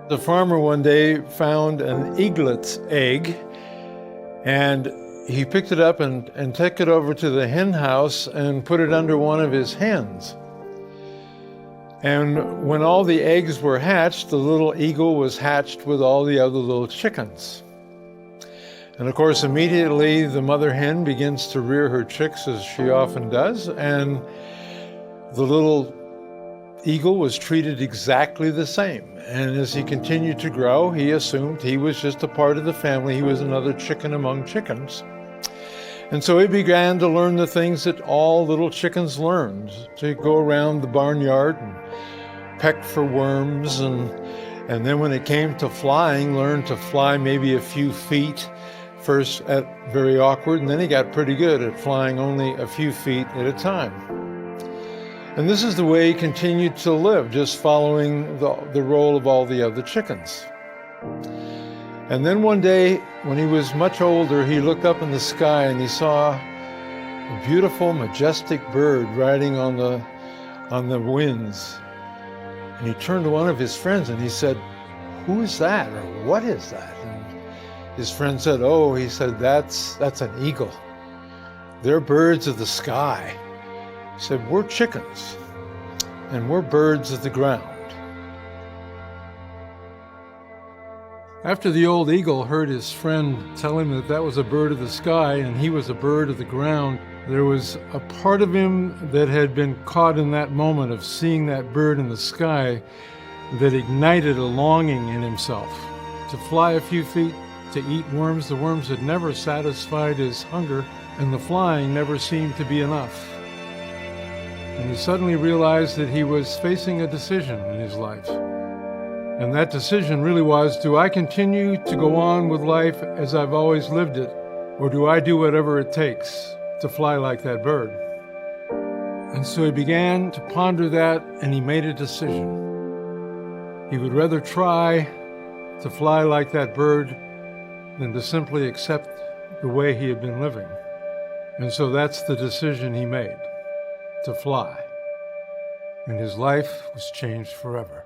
The farmer one day found an eaglet's egg, and he picked it up and took it over to the hen house and put it under one of his hens. And when all the eggs were hatched, the little eagle was hatched with all the other little chickens. And of course, immediately the mother hen begins to rear her chicks, as she often does, and the little eagle was treated exactly the same. And as he continued to grow, he assumed he was just a part of the family. He was another chicken among chickens. And so he began to learn the things that all little chickens learned, to go around the barnyard and peck for worms, and then when it came to flying, learned to fly maybe a few feet, first at very awkward, and then he got pretty good at flying only a few feet at a time. And this is the way he continued to live, just following the role of all the other chickens. And then one day, when he was much older, he looked up in the sky and he saw a beautiful, majestic bird riding on the winds. And he turned to one of his friends and he said, "Who is that?" or "What is that?" And his friend said, "Oh," he said, that's an eagle. They're birds of the sky." He said, "We're chickens, and we're birds of the ground." After the old eagle heard his friend tell him that that was a bird of the sky and he was a bird of the ground, there was a part of him that had been caught in that moment of seeing that bird in the sky that ignited a longing in himself to fly a few feet, to eat worms. The worms had never satisfied his hunger, and the flying never seemed to be enough. And he suddenly realized that he was facing a decision in his life. And that decision really was, do I continue to go on with life as I've always lived it, or do I do whatever it takes to fly like that bird? And so he began to ponder that, and he made a decision. He would rather try to fly like that bird than to simply accept the way he had been living. And so that's the decision he made, to fly. And his life was changed forever.